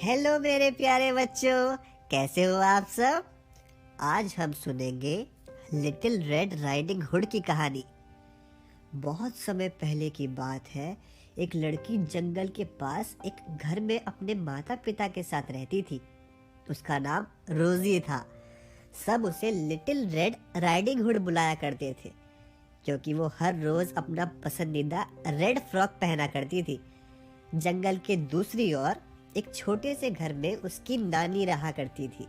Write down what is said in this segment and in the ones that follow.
Hello मेरे प्यारे बच्चों, कैसे हो आप सब। आज हम सुनेंगे लिटिल रेड राइडिंग हुड की कहानी। बहुत समय पहले की बात है। एक लड़की जंगल के पास एक घर में अपने माता पिता के साथ रहती थी। उसका नाम रोजी था। सब उसे लिटिल रेड राइडिंग हुड बुलाया करते थे, क्योंकि वो हर रोज अपना पसंदीदा रेड फ्रॉक पहना करती थी। जंगल के दूसरी ओर एक छोटे से घर में उसकी नानी रहा करती थी।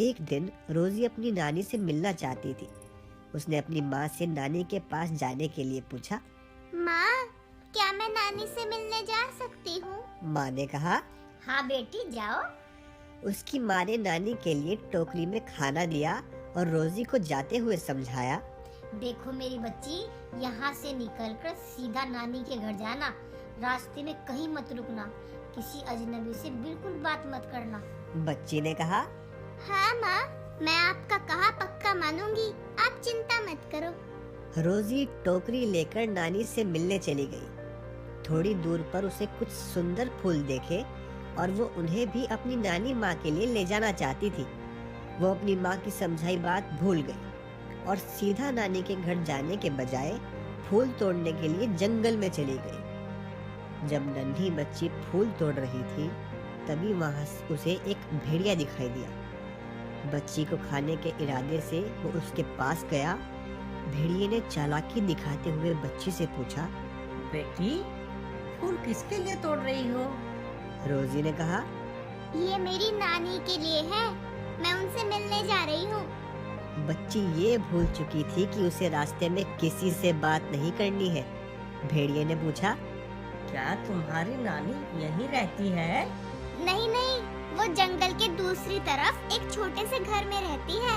एक दिन रोजी अपनी नानी से मिलना चाहती थी। उसने अपनी माँ से नानी के पास जाने के लिए पूछा। माँ, क्या मैं नानी से मिलने जा सकती हूँ? माँ ने कहा, हाँ बेटी, जाओ। उसकी माँ ने नानी के लिए टोकरी में खाना दिया और रोजी को जाते हुए समझाया। देखो मेरी बच्ची, यहाँ से निकलकर सीधा नानी के घर जाना। रास्ते में कहीं मत रुकना। किसी अजनबी से बिल्कुल बात मत करना। बच्ची ने कहा, हाँ माँ, मैं आपका कहा पक्का मानूंगी। आप चिंता मत करो। रोजी टोकरी लेकर नानी से मिलने चली गई। थोड़ी दूर पर उसे कुछ सुंदर फूल देखे और वो उन्हें भी अपनी नानी माँ के लिए ले जाना चाहती थी। वो अपनी माँ की समझाई बात भूल गई और सीधा नानी के घर जाने के बजाय फूल तोड़ने के लिए जंगल में चली गई। जब नन्ही बच्ची फूल तोड़ रही थी, तभी वहां उसे एक भेड़िया दिखाई दिया। बच्ची को खाने के इरादे से वो उसके पास गया। भेड़िए ने चालाकी दिखाते हुए बच्ची से पूछा, बेटी, फूल किसके लिए तोड़ रही हो? रोजी ने कहा, ये मेरी नानी के लिए है। मैं उनसे मिलने जा रही हूँ। बच्ची ये भूल चुकी थी कि उसे रास्ते में किसी से बात नहीं करनी है। भेड़िए ने पूछा, क्या तुम्हारी नानी यहीं रहती है? नहीं नहीं, वो जंगल के दूसरी तरफ एक छोटे से घर में रहती है।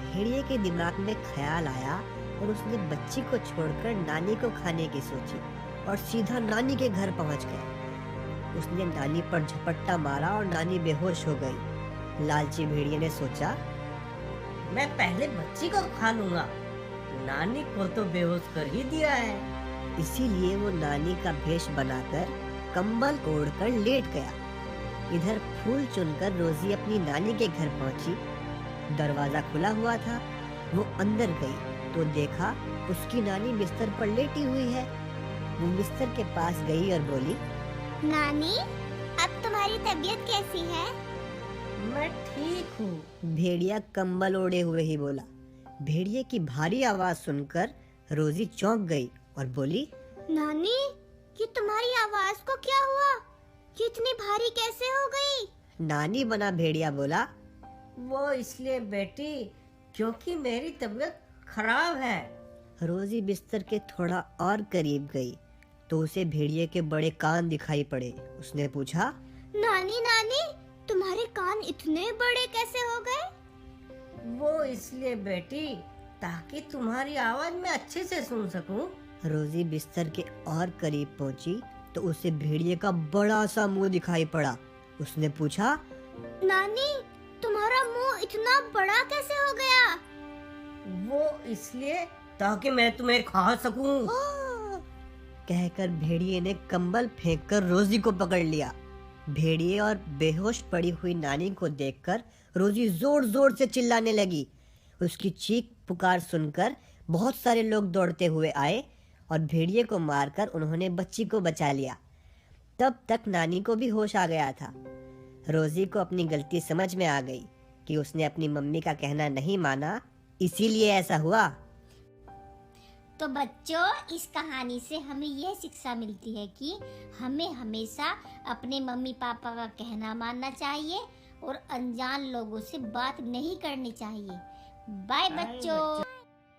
भेड़िए के दिमाग में ख्याल आया और उसने बच्ची को छोड़कर नानी को खाने की सोची और सीधा नानी के घर पहुंच गया। उसने नानी पर झपट्टा मारा और नानी बेहोश हो गई। लालची भेड़िए ने सोचा, मैं पहले बच्ची को खा लूंगा। नानी को तो बेहोश कर ही दिया है। इसीलिए वो नानी का भेष बनाकर कंबल ओढ़कर लेट गया। इधर फूल चुनकर रोजी अपनी नानी के घर पहुंची। दरवाजा खुला हुआ था। वो अंदर गई तो देखा उसकी नानी बिस्तर पर लेटी हुई है। वो बिस्तर के पास गई और बोली, नानी, अब तुम्हारी तबीयत कैसी है? मैं ठीक हूँ। भेड़िया कंबल ओढ़े हुए ही बोला। भेड़िए की भारी आवाज सुनकर रोजी चौंक गई और बोली, नानी, ये तुम्हारी आवाज को क्या हुआ? ये इतनी भारी कैसे हो गई? नानी बना भेड़िया बोला, वो इसलिए बेटी, क्योंकि मेरी तबीयत खराब है। रोजी बिस्तर के थोड़ा और करीब गई तो उसे भेड़िए के बड़े कान दिखाई पड़े। उसने पूछा, नानी नानी, तुम्हारे कान इतने बड़े कैसे हो गए? वो इसलिए बेटी, ताकि तुम्हारी आवाज मैं अच्छे से सुन सकूं। रोजी बिस्तर के और करीब पहुंची तो उसे भेड़िए का बड़ा सा मुंह दिखाई पड़ा। उसने पूछा, नानी, तुम्हारा मुंह इतना बड़ा कैसे हो गया? वो इसलिए ताकि मैं तुम्हें खा सकूं। कहकर भेड़िए ने कंबल फेंककर रोजी को पकड़ लिया। भेड़िए और बेहोश पड़ी हुई नानी को देखकर रोजी जोर जोर से चिल्लाने लगी। उसकी चीख पुकार सुनकर बहुत सारे लोग दौड़ते हुए आए और भेड़िए को मारकर उन्होंने बच्ची को बचा लिया। तब तक नानी को भी होश आ गया था। रोजी को अपनी गलती समझ में आ गई कि उसने अपनी मम्मी का कहना नहीं माना, इसीलिए ऐसा हुआ। तो बच्चों, इस कहानी से हमें यह शिक्षा मिलती है कि हमें हमेशा अपने मम्मी पापा का कहना मानना चाहिए और अनजान लोगों से बात नहीं करनी चाहिए। बाय बच्चों।